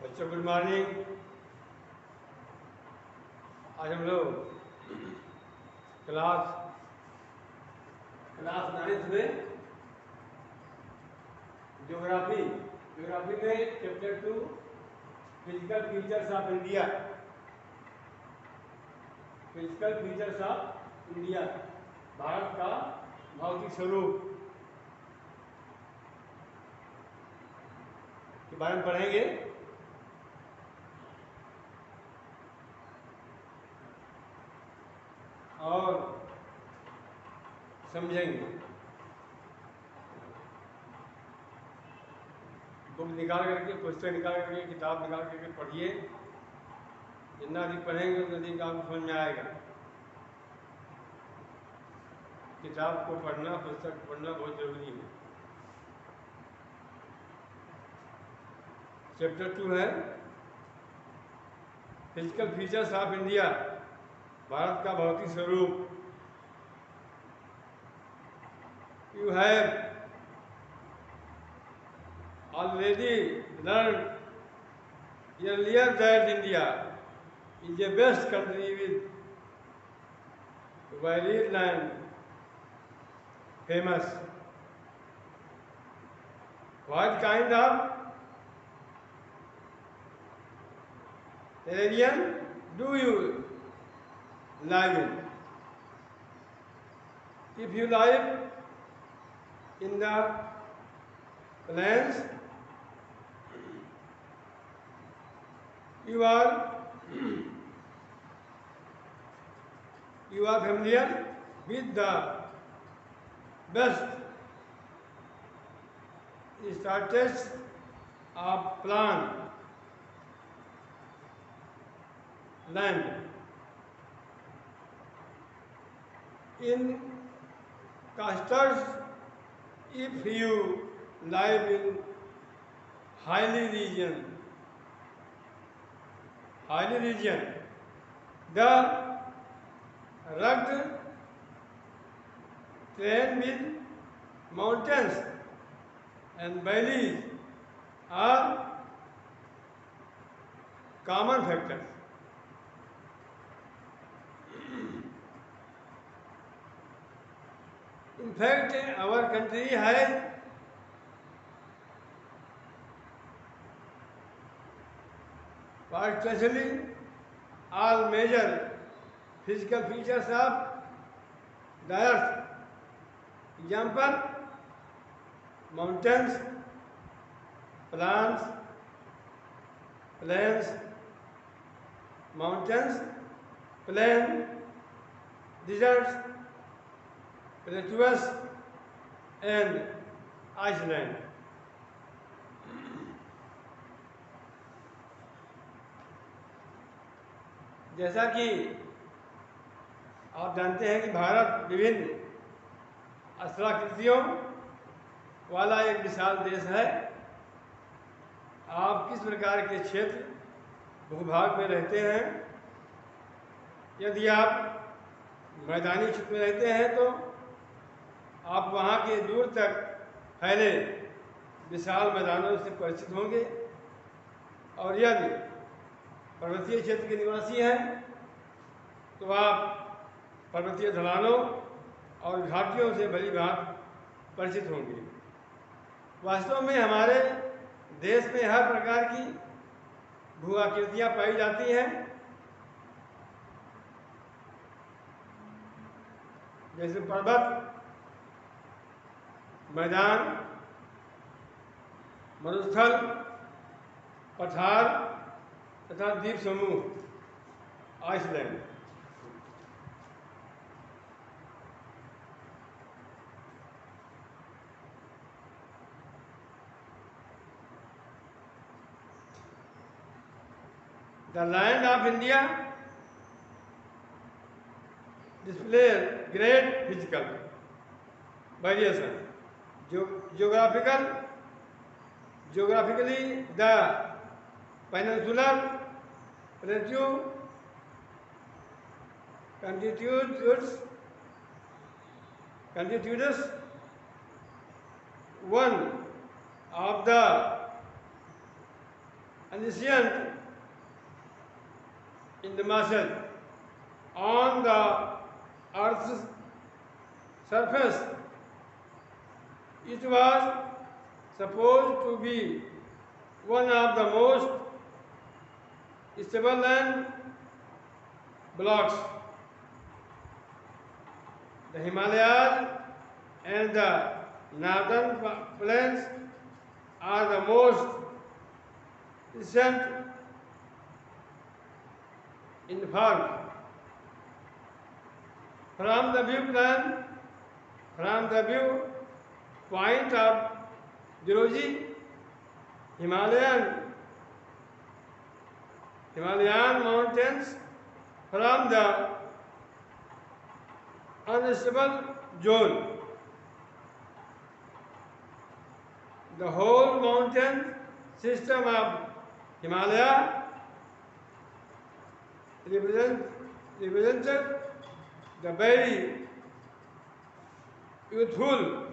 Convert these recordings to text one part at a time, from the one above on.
बच्चों good morning. आज हम लोग क्लास क्लास 9th में ज्योग्राफी में chapter 2 physical features of India Bharat का भौतिक स्वरूप के बारे में पढ़ेंगे। और समझेंगे। बुक निकाल करके, पुस्तक निकाल करके, किताब निकाल करके पढ़िए। जितना अधिक पढ़ेंगे उतना अधिक आपको समझ में आएगा। किताब को पढ़ना, पुस्तक पढ़ना बहुत जरूरी है। चैप्टर 2 है physical features of India, Bharat का भौतिक स्वरूप। You have already learned earlier that India is a best country with varied land famous. What kind of alien do you live in? If you live in the plains, you are familiar with the best status of plant land. In clusters, if you live in highly region, the rugged terrain with mountains and valleys are common factors. In fact, our country has partially all major physical features of the earth. Example: mountains, plants, plains, mountains, plain, deserts, plateaus, and Iceland. जैसा कि आप जानते हैं कि भारत विभिन्न स्थलाकृतियों वाला एक विशाल देश है। आप किस प्रकार के क्षेत्र भूभाग में रहते हैं? यदि आप मैदानी क्षेत्र में रहते हैं तो आप वहाँ के दूर तक फैले विशाल मैदानों से परिचित होंगे। और यदि पर्वतीय क्षेत्र के निवासी हैं तो आप पर्वतीय ढलानों और घाटियों से भली भांति परिचित होंगे। वास्तव में हमारे देश में हर प्रकार की भू आकृतियाँ पाई जाती हैं, जैसे पर्वत, मैदान, मरुस्थल, पठार तथा द्वीप समूह, Iceland. The land of India displays great physical variation. Geographically, the peninsular plateau constitutes one of the ancient in the Martian. On the Earth's surface, it was supposed to be one of the most stable land blocks. The Himalayas and the northern plains are the most recent in form. From the view point of geology, Himalayan mountains from the unstable zone. The whole mountain system of Himalaya represented the very youthful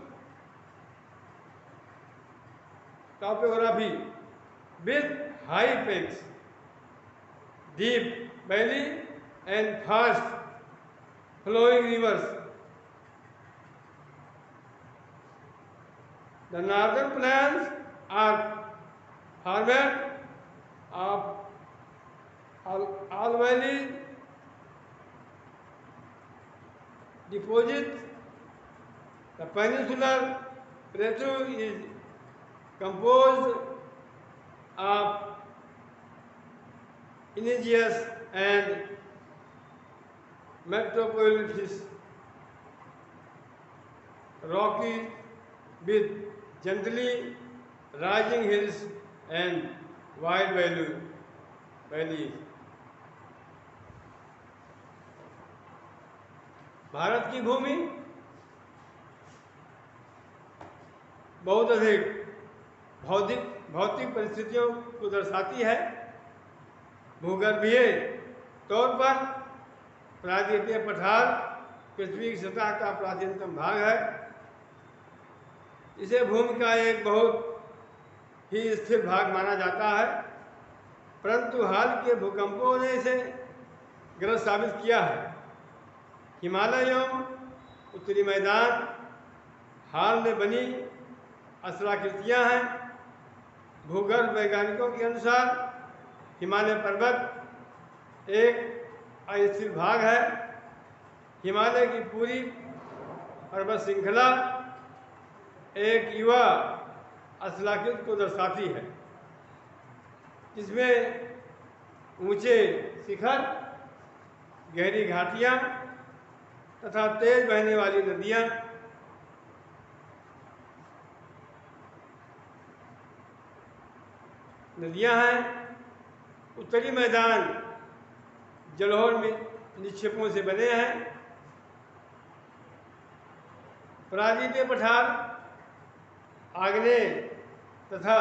topography with high peaks, deep valley and fast flowing rivers. The northern plains are formed of alluvial deposits. The peninsular plateau is composed of igneous and metamorphous rocky with gently rising hills and wide valleys. Bharat की भूमि बहुत अधिक भौतिक परिस्थितियों को दर्शाती है। भूगर्भीय तौर पर प्रायद्वीपीय पठार पृथ्वी की सतह का प्राचीनतम भाग है। इसे भूमि का एक बहुत ही स्थिर भाग माना जाता है, परंतु हाल के भूकंपों ने इसे गलत साबित किया है। हिमालय एवं उत्तरी मैदान हाल में बनी असलाकृतियाँ हैं। भूगर्भ वैज्ञानिकों के अनुसार हिमालय पर्वत एक अस्थिर भाग है। हिमालय की पूरी पर्वत श्रृंखला एक युवा असलाकृत को दर्शाती है, जिसमें ऊंचे शिखर, गहरी घाटियाँ तथा तेज बहने वाली नदियाँ हैं। उत्तरी मैदान जलोढ़ निक्षेपों से बने हैं। प्रायद्वीपीय पठार आग्नेय तथा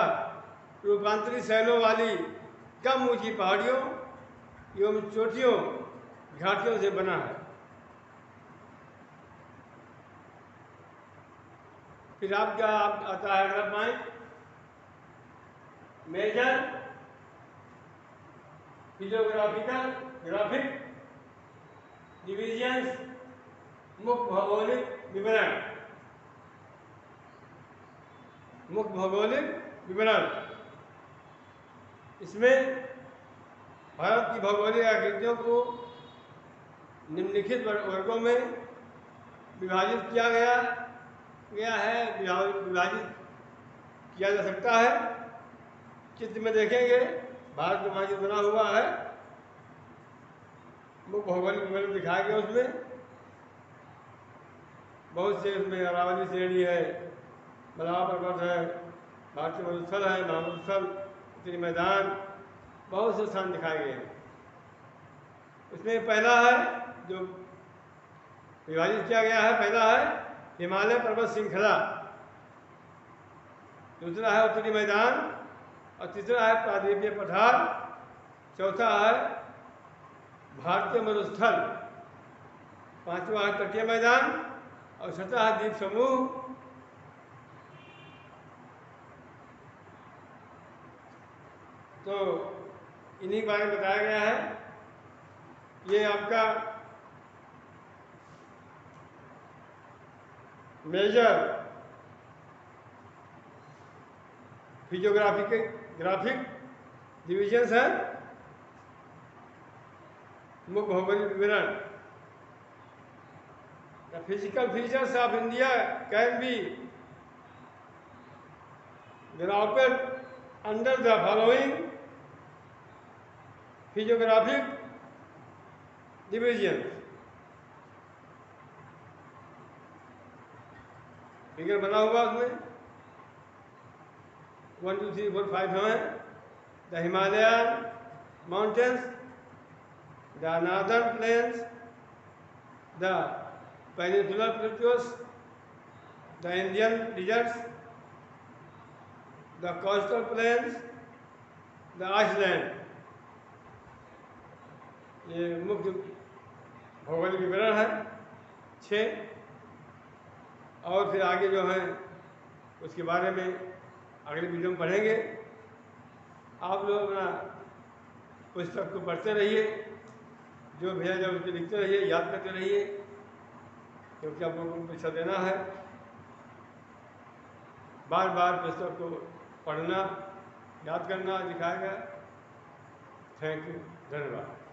रूपांतरी शैलों वाली कम ऊंची पहाड़ियों एवं चोटियों घाटियों से बना है। फिर आपका आता है अगला पॉइंट, मेजर ग्राफिक डिविजन्स, मुख्य भौगोलिक विवरण। इसमें भारत की भौगोलिक आकृतियों को निम्नलिखित वर्गों में विभाजित किया गया है, विभाजित किया जा सकता है। चित्र में देखेंगे भारत का मानचित्र बना हुआ है, मुख्य भौगोलिक विवरण दिखाया गया। उसमें बहुत से, उसमें अरावली श्रेणी है, मलबा पर्वत है, भारतीय मरुस्थल है, महामरुस्थल, उत्तरी मैदान, बहुत से स्थान दिखाए गए हैं। उसमें पहला है जो विभाजित किया गया है, पहला है हिमालय पर्वत श्रृंखला, दूसरा है उत्तरी मैदान और तीसरा है प्रायद्वीपीय पठार, चौथा है भारतीय मरुस्थल, पांचवा है तटीय मैदान और छठा है द्वीप समूह। तो इन्हीं के बारे में बताया गया है। ये आपका मेजर फिजियोग्राफिक डिविजन्स हैं। मुख्य भौगोलिक विवरण। The physical features of India can be grouped under the following physiographic divisions। Figure बना हुआ उसमें 1 2 3 4 5 हैं। The Himalayan mountains, the northern plains, the peninsular plateaus, the Indian deserts, the coastal plains, the island. ये मुख्य भौगोलिक विवरण है 6। और फिर आगे जो है उसके बारे में अगले वीडियो में पढ़ेंगे। आप लोग अपना पुस्तक को पढ़ते रहिए, जो भेजा जाए उसको लिखते रहिए, याद करते रहिए, क्योंकि आप लोगों को परीक्षा देना है। बार बार पुस्तक को पढ़ना, याद करना सिखाएगा। थैंक यू, धन्यवाद।